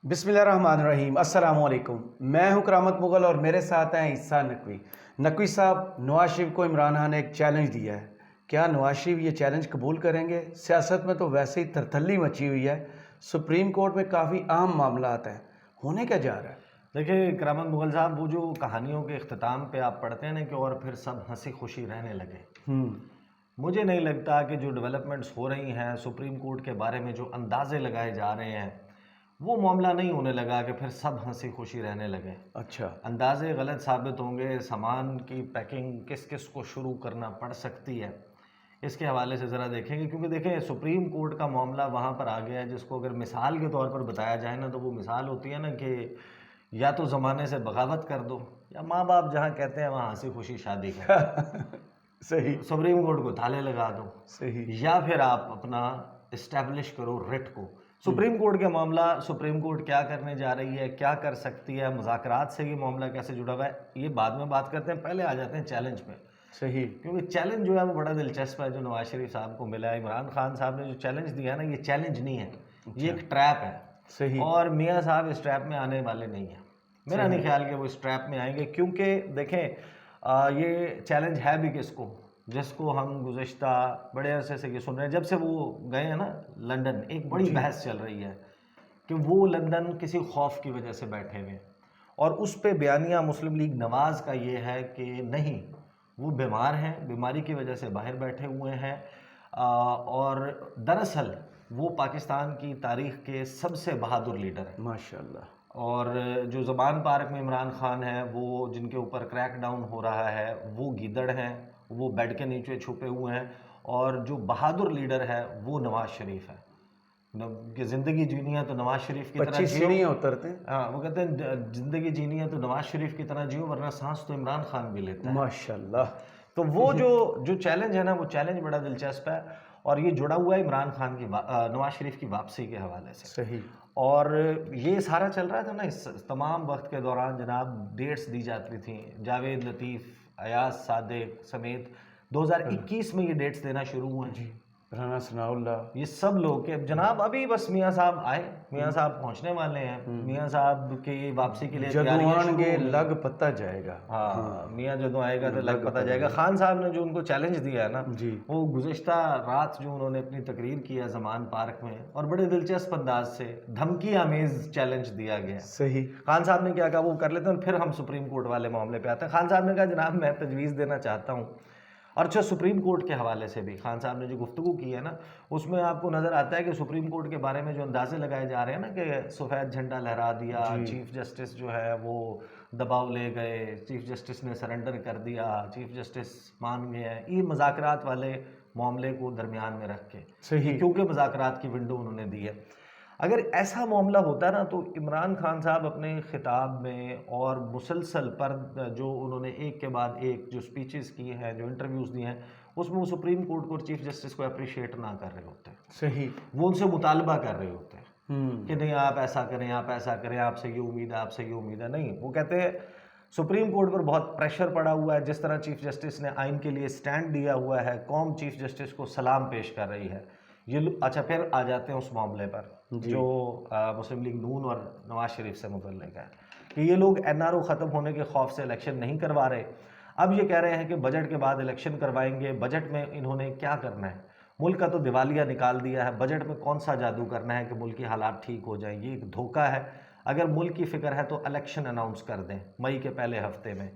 بسم اللہ الرحمن الرحیم۔ السلام علیکم، میں ہوں کرامت مغل اور میرے ساتھ ہیں عیسیٰ نقوی۔ نقوی صاحب، نواز شریف کو عمران خان نے ایک چیلنج دیا ہے، کیا نواز شریف یہ چیلنج قبول کریں گے؟ سیاست میں تو ویسے ہی ترتھلی مچی ہوئی ہے، سپریم کورٹ میں کافی اہم معاملات ہیں، ہونے کیا جا رہا ہے؟ دیکھیں کرامت مغل صاحب، وہ جو کہانیوں کے اختتام پہ آپ پڑھتے ہیں نا کہ اور پھر سب ہنسی خوشی رہنے لگے، مجھے نہیں لگتا کہ جو ڈیولپمنٹس ہو رہی ہیں سپریم کورٹ کے بارے میں جو اندازے لگائے جا رہے ہیں وہ معاملہ نہیں ہونے لگا کہ پھر سب ہنسی خوشی رہنے لگے۔ اچھا، اندازے غلط ثابت ہوں گے، سامان کی پیکنگ کس کس کو شروع کرنا پڑ سکتی ہے، اس کے حوالے سے ذرا دیکھیں گے، کیونکہ دیکھیں سپریم کورٹ کا معاملہ وہاں پر آ گیا ہے جس کو اگر مثال کے طور پر بتایا جائے نا تو وہ مثال ہوتی ہے نا کہ یا تو زمانے سے بغاوت کر دو یا ماں باپ جہاں کہتے ہیں وہاں ہنسی خوشی شادی کر صحیح، سپریم کورٹ کو تالے لگا دو، صحیح، یا پھر آپ اپنا اسٹیبلش کرو ریٹ کو۔ سپریم کورٹ کا معاملہ، سپریم کورٹ کیا کرنے جا رہی ہے، کیا کر سکتی ہے، مذاکرات سے یہ معاملہ کیسے جڑا ہوا ہے، یہ بعد میں بات کرتے ہیں، پہلے آ جاتے ہیں چیلنج پہ۔ صحیح، کیونکہ چیلنج جو ہے وہ بڑا دلچسپ ہے جو نواز شریف صاحب کو ملا ہے۔ عمران خان صاحب نے جو چیلنج دیا ہے نا، یہ چیلنج نہیں ہے، یہ ایک ٹریپ ہے، صحیح، اور میاں صاحب اس ٹریپ میں آنے والے نہیں ہیں۔ میرا نہیں خیال کہ وہ اس ٹریپ میں آئیں گے، کیونکہ دیکھیں یہ چیلنج ہے بھی کس کو، جس کو ہم گزشتہ بڑے عرصے سے یہ سن رہے ہیں، جب سے وہ گئے ہیں نا لندن، ایک بڑی بحث چل رہی ہے کہ وہ لندن کسی خوف کی وجہ سے بیٹھے ہوئے ہیں، اور اس پہ بیانیہ مسلم لیگ نواز کا یہ ہے کہ نہیں، وہ بیمار ہیں، بیماری کی وجہ سے باہر بیٹھے ہوئے ہیں، اور دراصل وہ پاکستان کی تاریخ کے سب سے بہادر لیڈر ہیں ماشاءاللہ۔ اور جو زبان پارک میں عمران خان ہے، وہ جن کے اوپر کریک ڈاؤن ہو رہا ہے، وہ گیدڑ ہیں، وہ بیڈ کے نیچے چھپے ہوئے ہیں، اور جو بہادر لیڈر ہے وہ نواز شریف ہے کہ زندگی جینی ہے تو نواز شریف کی طرح 25 جیو۔ سیڑھیاں اترتے ہیں، ہاں، وہ کہتے ہیں زندگی جینی ہے تو نواز شریف کی طرح جیو، ورنہ سانس تو عمران خان بھی لیتا ہے۔ ماشاءاللہ۔ تو وہ جو چیلنج ہے نا، وہ چیلنج بڑا دلچسپ ہے، اور یہ جڑا ہوا ہے عمران خان کی نواز شریف کی واپسی کے حوالے سے۔ صحیح، اور یہ سارا چل رہا تھا نا، اس تمام وقت کے دوران جناب ڈیٹس دی جاتی تھیں، جاوید لطیف، ایاز صادق سمیت 2021 میں یہ ڈیٹس دینا شروع ہوئے ہیں، رانا ثناء اللہ، یہ سب لوگ کہ جناب ابھی بس میاں صاحب آئے، میاں صاحب پہنچنے والے ہیں، میاں صاحب کی واپسی کے لیے جدوں تیاریاں آن شروع گے ہو گئی۔ لگ پتہ جائے گا۔ ہاں، میاں جدوں آئے گا تو لگ پتہ جائے گا۔ خان صاحب نے جو ان کو چیلنج دیا ہے نا، جی، وہ گزشتہ رات جو انہوں نے اپنی تقریر کی ہے زمان پارک میں، اور بڑے دلچسپ انداز سے دھمکی آمیز چیلنج دیا گیا۔ صحیح، خان صاحب نے کیا کہا وہ کر لیتے ہیں، پھر ہم سپریم کورٹ والے معاملے پہ آتے ہیں۔ خان صاحب نے کہا جناب میں تجویز دینا چاہتا ہوں، اور اچھا سپریم کورٹ کے حوالے سے بھی خان صاحب نے جو گفتگو کی ہے نا، اس میں آپ کو نظر آتا ہے کہ سپریم کورٹ کے بارے میں جو اندازے لگائے جا رہے ہیں نا کہ سفید جھنڈا لہرا دیا، چیف جسٹس جو ہے وہ دباؤ لے گئے، چیف جسٹس نے سرنڈر کر دیا، چیف جسٹس مان گئے ہیں، یہ مذاکرات والے معاملے کو درمیان میں رکھ کے، صحیح، کیونکہ مذاکرات کی ونڈو انہوں نے دی ہے۔ اگر ایسا معاملہ ہوتا نا تو عمران خان صاحب اپنے خطاب میں اور مسلسل پر جو انہوں نے ایک کے بعد ایک جو سپیچز کی ہیں، جو انٹرویوز دیے ہیں، اس میں وہ سپریم کورٹ کو اور چیف جسٹس کو اپریشیٹ نہ کر رہے ہوتے، صحیح، وہ ان سے مطالبہ کر رہے ہوتے کہ نہیں آپ ایسا کریں، آپ ایسا کریں، آپ سے یہ امید ہے، آپ سے یہ امید ہے۔ نہیں، وہ کہتے ہیں سپریم کورٹ پر بہت پریشر پڑا ہوا ہے، جس طرح چیف جسٹس نے آئین کے لیے سٹینڈ دیا ہوا ہے، قوم چیف جسٹس کو سلام پیش کر رہی ہے۔ یہ اچھا پھر آ جاتے ہیں اس معاملے پر جو مسلم لیگ نون اور نواز شریف سے متعلق ہے کہ یہ لوگ این آر او ختم ہونے کے خوف سے الیکشن نہیں کروا رہے، اب یہ کہہ رہے ہیں کہ بجٹ کے بعد الیکشن کروائیں گے۔ بجٹ میں انہوں نے کیا کرنا ہے؟ ملک کا تو دیوالیہ نکال دیا ہے، بجٹ میں کون سا جادو کرنا ہے کہ ملک کے حالات ٹھیک ہو جائیں؟ یہ ایک دھوکہ ہے۔ اگر ملک کی فکر ہے تو الیکشن اناؤنس کر دیں مئی کے پہلے ہفتے میں،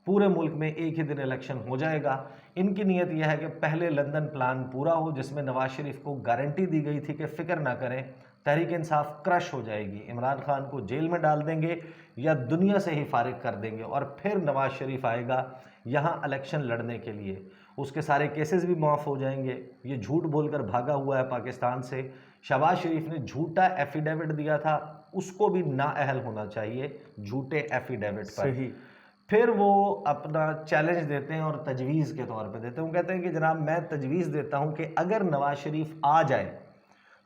پورے ملک میں ایک ہی دن الیکشن ہو جائے گا۔ ان کی نیت یہ ہے کہ پہلے لندن پلان پورا ہو، جس میں نواز شریف کو گارنٹی دی گئی تھی کہ فکر نہ کریں، تحریک انصاف کرش ہو جائے گی، عمران خان کو جیل میں ڈال دیں گے یا دنیا سے ہی فارغ کر دیں گے، اور پھر نواز شریف آئے گا یہاں الیکشن لڑنے کے لیے، اس کے سارے کیسز بھی معاف ہو جائیں گے۔ یہ جھوٹ بول کر بھاگا ہوا ہے پاکستان سے، شہباز شریف نے جھوٹا ایفیڈیوٹ دیا تھا، اس کو بھی نااہل ہونا چاہیے جھوٹے ایفیڈیوٹ پر۔ صحیح، پھر وہ اپنا چیلنج دیتے ہیں اور تجویز کے طور پہ دیتے ہیں، وہ کہتے ہیں کہ جناب میں تجویز دیتا ہوں کہ اگر نواز شریف آ جائے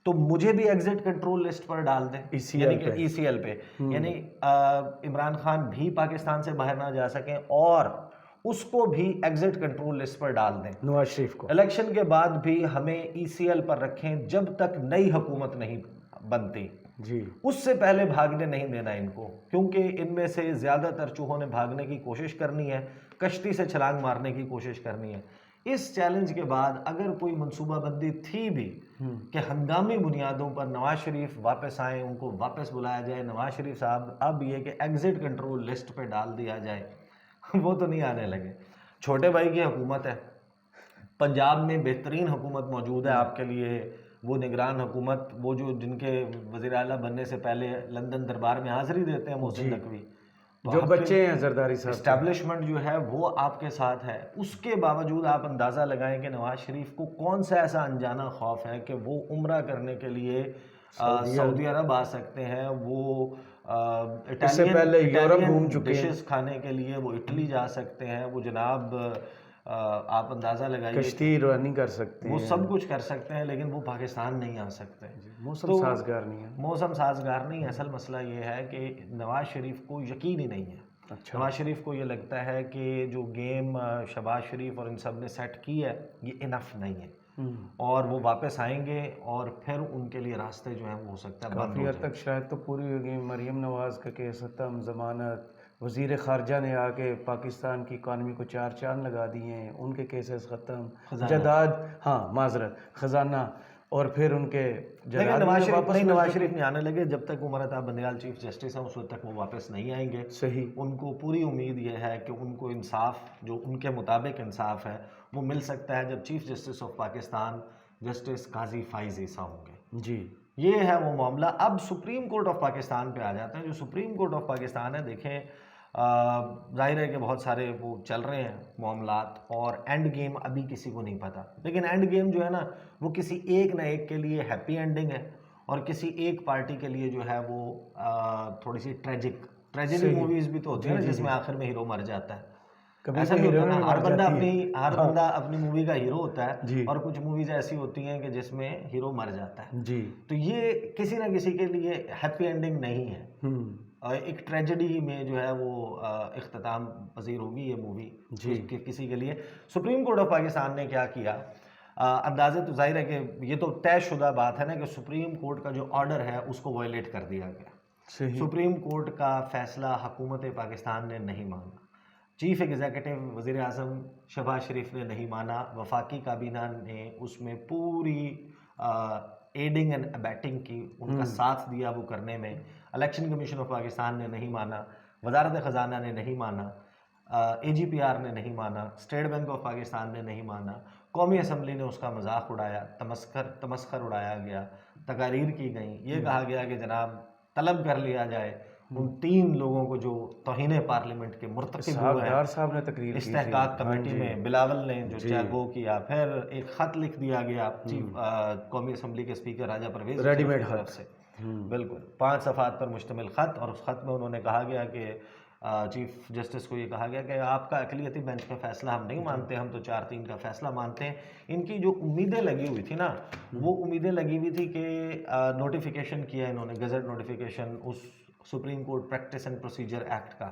تو مجھے بھی ایگزٹ کنٹرول لسٹ پر ڈال دیں، یعنی کہ ای سی ایل پہ، یعنی عمران خان بھی پاکستان سے باہر نہ جا سکیں، اور اس کو بھی ایگزٹ کنٹرول لسٹ پر ڈال دیں، نواز شریف کو، الیکشن کے بعد بھی ہمیں ای سی ایل پر رکھیں جب تک نئی حکومت نہیں بنتی۔ جی اس سے پہلے بھاگنے نہیں دینا ان کو، کیونکہ ان میں سے زیادہ تر چوہوں نے بھاگنے کی کوشش کرنی ہے، کشتی سے چھلانگ مارنے کی کوشش کرنی ہے۔ اس چیلنج کے بعد اگر کوئی منصوبہ بندی تھی بھی کہ ہنگامی بنیادوں پر نواز شریف واپس آئیں، ان کو واپس بلایا جائے، نواز شریف صاحب اب یہ کہ ایگزٹ کنٹرول لسٹ پہ ڈال دیا جائے، وہ تو نہیں آنے لگے۔ چھوٹے بھائی کی حکومت ہے، پنجاب میں بہترین حکومت موجود ہے آپ کے لیے، وہ نگران حکومت، وہ جو جن کے وزیر اعلیٰ بننے سے پہلے لندن دربار میں حاضری دیتے ہیں محسن نقوی، جو بچے ہیں زرداری صاحب، اسٹیبلشمنٹ جو ہے وہ آپ کے ساتھ ہے۔ اس کے باوجود آپ اندازہ لگائیں کہ نواز شریف کو کون سا ایسا انجانا خوف ہے کہ وہ عمرہ کرنے کے لیے سعودی عرب آ سکتے ہیں، وہ اس سے پہلے یورپ گھوم چکے ہیں، ڈشز کھانے کے لیے وہ اٹلی جا سکتے ہیں، وہ جناب آپ اندازہ لگائیے کشتی روانی کر سکتے وہ ہیں، سب کچھ کر سکتے ہیں، لیکن وہ پاکستان نہیں آ سکتے۔ موسم تو سازگار نہیں ہے۔ موسم سازگار نہیں ہے۔ اصل مسئلہ یہ ہے کہ نواز شریف کو یقین ہی نہیں ہے۔ اچھا، نواز شریف کو یہ لگتا ہے کہ جو گیم شہباز شریف اور ان سب نے سیٹ کی ہے یہ انف نہیں ہے، اور وہ واپس آئیں گے اور پھر ان کے لیے راستے جو ہیں وہ ہو سکتا ہے بند کافی ہو حد تک شاید تو پوری ہوگی۔ مریم نواز کا کیس ختم، ضمانت، وزیر خارجہ نے آ کے پاکستان کی اکانومی کو چار چاند لگا دیے ہیں، ان کے کیسز ختم، جداد، ہاں معذرت، خزانہ، اور پھر ان کے لیکن نواز شریف نہیں آنے لگے جب تک عمر عطا بندیال چیف جسٹس ہیں، اس وقت تک وہ واپس نہیں آئیں گے۔ صحیح، ان کو پوری امید یہ ہے کہ ان کو انصاف جو ان کے مطابق انصاف ہے وہ مل سکتا ہے جب chief justice of Pakistan justice قاضی فائز عیسیٰ ہوں گے۔ جی، یہ ہے وہ معاملہ۔ اب سپریم کورٹ آف پاکستان پہ آ جاتے ہیں۔ جو سپریم کورٹ آف پاکستان ہے، دیکھیں ظاہر ہے کہ بہت سارے وہ چل رہے ہیں معاملات، اور اینڈ گیم ابھی کسی کو نہیں پتا، لیکن اینڈ گیم جو ہے نا وہ کسی ایک نہ ایک کے لیے ہیپی اینڈنگ ہے، اور کسی ایک پارٹی کے لیے جو ہے وہ تھوڑی سی ٹریجڈی موویز بھی تو ہوتی ہیں نا جس میں آخر میں ہیرو مر جاتا ہے۔ ایسا نہیں ہوتا نا، ہر بندہ اپنی مووی کا ہیرو ہوتا ہے، اور کچھ موویز ایسی ہوتی ہیں کہ جس میں ہیرو مر جاتا ہے۔ جی، تو یہ کسی نہ کسی کے لیے ہیپی اینڈنگ نہیں ہے، ایک ٹریجڈی میں جو ہے وہ اختتام پذیر ہوگی یہ مووی کسی کے لیے۔ سپریم کورٹ آف پاکستان نے کیا کیا، اندازے تو ظاہر ہے کہ یہ تو طے شدہ بات ہے نا کہ سپریم کورٹ کا جو آرڈر ہے اس کو وائلیٹ کر دیا گیا۔ سپریم کورٹ کا فیصلہ حکومت پاکستان نے نہیں مانا، چیف ایگزیکٹو وزیر اعظم شہباز شریف نے نہیں مانا، وفاقی کابینہ نے اس میں پوری ایڈنگ اینڈ ابیٹنگ کی، ان کا ساتھ دیا وہ کرنے میں۔ الیکشن کمیشن آف پاکستان نے نہیں مانا، وزارت خزانہ نے نہیں مانا، اے جی پی آر نے نہیں مانا، اسٹیٹ بینک آف پاکستان نے نہیں مانا، قومی اسمبلی نے اس کا مذاق اڑایا، تمسخر اڑایا گیا، تقاریر کی گئیں، یہ کہا گیا کہ جناب طلب کر لیا جائے ان 3 لوگوں کو جو توہین پارلیمنٹ کے مرتکب ہوئے ہیں۔ صاحب نے تقریر استحقاق کمیٹی میں بلاول نے جو چاہے وہ کیا، پھر ایک خط لکھ دیا گیا قومی اسمبلی کے اسپیکر راجہ پرویز ریڈی میڈ کی طرف سے، بالکل 5 صفحات پر مشتمل خط، اور اس خط میں انہوں نے کہا گیا کہ چیف جسٹس کو یہ کہا گیا کہ آپ کا اقلیتی بینچ کا فیصلہ ہم نہیں مانتے، ہم تو 4-3 کا فیصلہ مانتے ہیں۔ ان کی جو امیدیں لگی ہوئی تھی نا، وہ امیدیں لگی ہوئی تھی کہ نوٹیفیکیشن کیا انہوں نے، گزٹ نوٹیفیکیشن اس Supreme Court practice and procedure act کا۔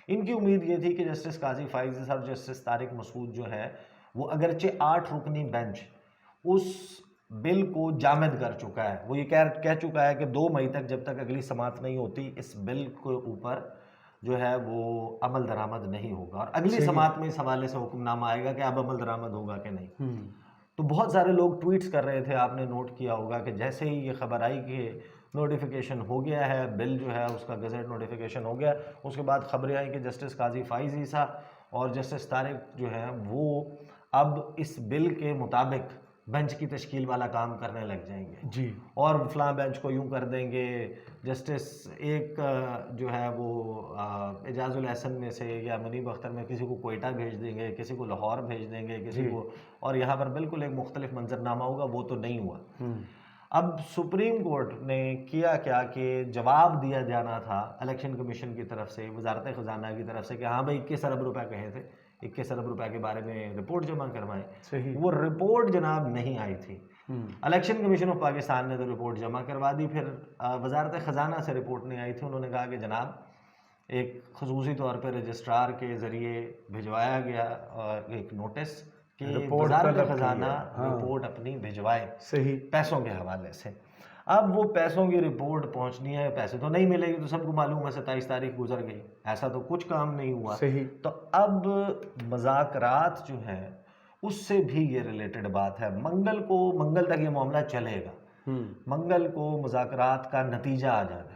ان کی امید یہ تھی کہ جسٹس قاضی فائز عیسیٰ اور جسٹس طارق مسعود جو ہے وہ اگرچہ 8 رکنی بینچ اس بل کو جامد کر چکا ہے، وہ یہ کہہ چکا ہے کہ 2 مئی تک جب تک اگلی سماعت نہیں ہوتی اس بل کے اوپر جو ہے وہ عمل درآمد نہیں ہوگا، اور اگلی سماعت میں اس حوالے سے حکم نامہ آئے گا کہ اب عمل درآمد ہوگا کہ نہیں۔ تو بہت سارے لوگ ٹویٹس کر رہے تھے، آپ نے نوٹ کیا ہوگا کہ جیسے ہی یہ خبر آئی کہ نوٹیفیکیشن ہو گیا ہے، بل جو ہے اس کا گزٹ نوٹیفیکیشن ہو گیا، اس کے بعد خبریں آئیں کہ جسٹس قاضی فائز عیسیٰ اور جسٹس طارق جو ہیں وہ اب اس بل کے مطابق بینچ کی تشکیل والا کام کرنے لگ جائیں گے، جی، اور فلاں بینچ کو یوں کر دیں گے، جسٹس ایک جو ہے وہ اعجاز الاحسن میں سے یا منیب اختر میں کسی کو کوئٹہ بھیج دیں گے، کسی کو لاہور بھیج دیں گے، کسی کو، اور یہاں پر بالکل ایک مختلف منظرنامہ ہوگا، وہ تو نہیں ہوا۔ اب سپریم کورٹ نے کیا کہ جواب دیا جانا تھا الیکشن کمیشن کی طرف سے، وزارت خزانہ کی طرف سے کہ ہاں بھائی 21 ارب روپے کہے تھے، 21 ارب روپے کے بارے میں رپورٹ جمع کروائیں، وہ رپورٹ جناب نہیں آئی تھی۔ الیکشن کمیشن آف پاکستان نے تو رپورٹ جمع کروا دی، پھر وزارت خزانہ سے رپورٹ نہیں آئی تھی، انہوں نے کہا کہ جناب ایک خصوصی طور پہ رجسٹرار کے ذریعے بھجوایا گیا ایک نوٹس کہ وزارت خزانہ رپورٹ اپنی بھجوائے پیسوں کے حوالے سے۔ اب وہ پیسوں کی رپورٹ پہنچنی ہے، پیسے تو نہیں ملے گی، تو سب کو معلوم ہے 27 تاریخ گزر گئی، ایسا تو کچھ کام نہیں ہوا. صحیح. تو اب مذاکرات جو ہیں اس سے بھی یہ ریلیٹڈ بات ہے. منگل تک یہ معاملہ چلے گا. منگل کو مذاکرات کا نتیجہ آ جانا ہے.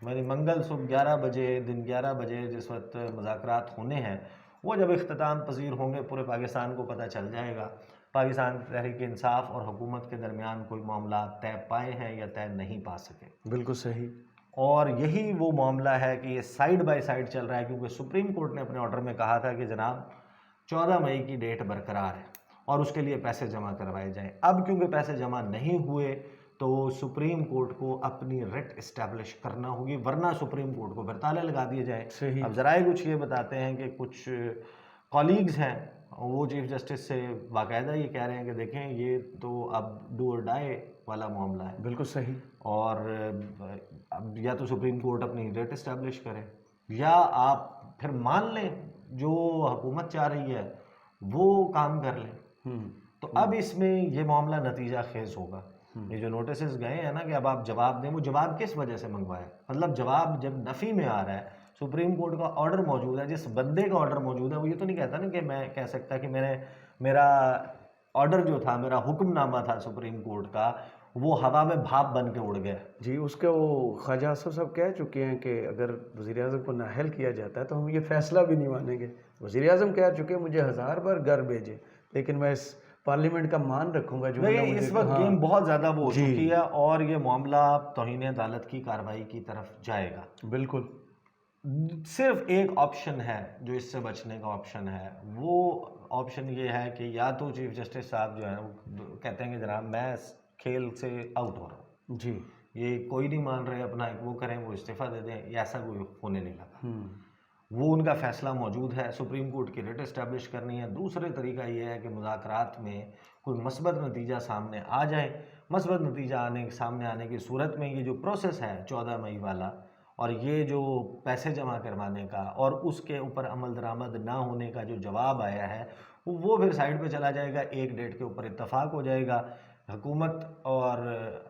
یعنی منگل صبح 11 بجے، دن 11 بجے جس وقت مذاکرات ہونے ہیں، وہ جب اختتام پذیر ہوں گے پورے پاکستان کو پتہ چل جائے گا پاکستان تحریک انصاف اور حکومت کے درمیان کوئی معاملات طے پائے ہیں یا طے نہیں پا سکے. بالکل صحیح. اور یہی وہ معاملہ ہے کہ یہ سائیڈ بائی سائیڈ چل رہا ہے، کیونکہ سپریم کورٹ نے اپنے آرڈر میں کہا تھا کہ جناب 14 مئی کی ڈیٹ برقرار ہے اور اس کے لیے پیسے جمع کروائے جائیں. اب کیونکہ پیسے جمع نہیں ہوئے تو سپریم کورٹ کو اپنی ریٹ اسٹیبلش کرنا ہوگی، ورنہ سپریم کورٹ کو پھر تالے لگا دیے جائیں. صحیح. اب ذرائع کچھ یہ بتاتے ہیں کہ کچھ کالیگز ہیں وہ چیف جسٹس سے باقاعدہ یہ کہہ رہے ہیں کہ دیکھیں یہ تو اب ڈو اور ڈائی والا معاملہ ہے. بالکل صحیح. اور اب یا تو سپریم کورٹ اپنی ریٹ اسٹیبلش کرے یا آپ پھر مان لیں جو حکومت چاہ رہی ہے وہ کام کر لیں. تو اب اس میں یہ معاملہ نتیجہ خیز ہوگا. یہ جو نوٹسز گئے ہیں نا کہ اب آپ جواب دیں، وہ جواب کس وجہ سے منگوایا؟ مطلب جواب جب نفی میں آ رہا ہے، سپریم کورٹ کا آرڈر موجود ہے، جس بندے کا آرڈر موجود ہے وہ یہ تو نہیں کہتا نا کہ میں کہہ سکتا کہ میرا آرڈر جو تھا، میرا حکم نامہ تھا سپریم کورٹ کا، وہ ہوا میں بھاپ بن کے اڑ گیا. جی اس کے وہ خواجہ آصف صاحب کہہ چکے ہیں کہ اگر وزیر اعظم کو نااہل کیا جاتا ہے تو ہم یہ فیصلہ بھی نہیں مانیں گے. وزیر اعظم کہہ چکے مجھے 1000 بار گھر بھیجے لیکن میں اس پارلیمنٹ کا مان رکھوں گا. جو اس وقت گیم بہت زیادہ وہ ہو چکی ہے اور یہ معاملہ توہین عدالت کی کارروائی کی طرف جائے گا. بالکل. صرف ایک آپشن ہے جو اس سے بچنے کا آپشن ہے، وہ آپشن یہ ہے کہ یا تو چیف جسٹس صاحب جو ہیں وہ کہتے ہیں کہ جناب میں کھیل سے آؤٹ ہو رہا ہوں، جی یہ کوئی نہیں مان رہے، اپنا وہ کریں، وہ استعفیٰ دے دیں، یا ایسا کوئی ہونے نہیں لگا. وہ ان کا فیصلہ موجود ہے. سپریم کورٹ کی ریٹ اسٹیبلش کرنی ہے. دوسرے طریقہ یہ ہے کہ مذاکرات میں کوئی مثبت نتیجہ سامنے آ جائے. مثبت نتیجہ سامنے آنے کی صورت میں یہ جو پروسیس ہے 14 مئی والا اور یہ جو پیسے جمع کروانے کا اور اس کے اوپر عمل درآمد نہ ہونے کا جو جواب آیا ہے وہ پھر سائڈ پہ چلا جائے گا. ایک ڈیٹ کے اوپر اتفاق ہو جائے گا. حکومت اور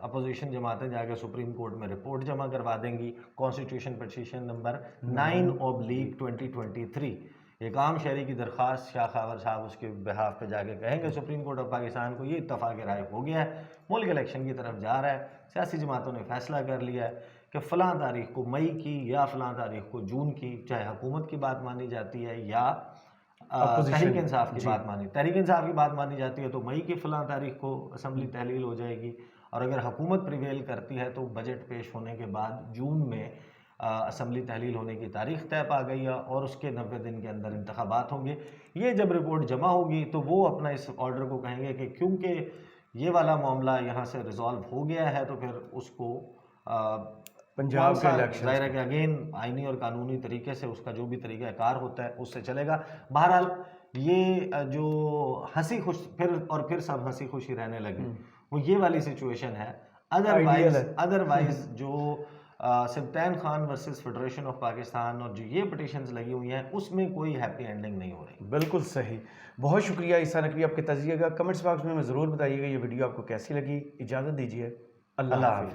اپوزیشن جماعتیں جا کے سپریم کورٹ میں رپورٹ جمع کروا دیں گی کانسٹیٹیوشن پٹیشن نمبر 9/2023. ایک عام شہری کی درخواست، شاہ خاور صاحب اس کے بہاف پہ جا کے کہیں گے سپریم کورٹ آف پاکستان کو یہ اتفاق رائے ہو گیا ہے، ملک الیکشن کی طرف جا رہا ہے، سیاسی جماعتوں نے فیصلہ کر لیا ہے کہ فلاں تاریخ کو مئی کی یا فلاں تاریخ کو جون کی، چاہے حکومت کی بات مانی جاتی ہے یا تحریک انصاف کی بات مانی. تحریک انصاف کی بات مانی جاتی ہے تو مئی کی فلاں تاریخ کو اسمبلی تحلیل ہو جائے گی، اور اگر حکومت پریویل کرتی ہے تو بجٹ پیش ہونے کے بعد جون میں اسمبلی تحلیل ہونے کی تاریخ طے پا گئی ہے اور اس کے 90 دن کے اندر انتخابات ہوں گے. یہ جب رپورٹ جمع ہوگی تو وہ اپنا اس آرڈر کو کہیں گے کہ کیونکہ یہ والا معاملہ یہاں سے ریزالو ہو گیا ہے تو پھر اس کو پنجاب کے الیکشن ظاہر ہے کہ اگین آئینی اور قانونی طریقے سے اس کا جو بھی طریقہ کار ہوتا ہے اس سے چلے گا. بہرحال یہ جو ہنسی خوش پھر سب ہنسی خوشی رہنے لگے وہ یہ والی سچویشن ہے. ادروائز جو Sibtain Khan versus federation of Pakistan اور جو یہ پٹیشنز لگی ہوئی ہیں اس میں کوئی ہیپی اینڈنگ نہیں ہو رہی. بالکل صحیح. بہت شکریہ عیسیٰ نقوی، آپ کے تجزیے کا کمنٹس باکس میں ضرور بتائیے گا یہ ویڈیو آپ کو کیسی لگی. اجازت دیجیے. اللہ حافظ.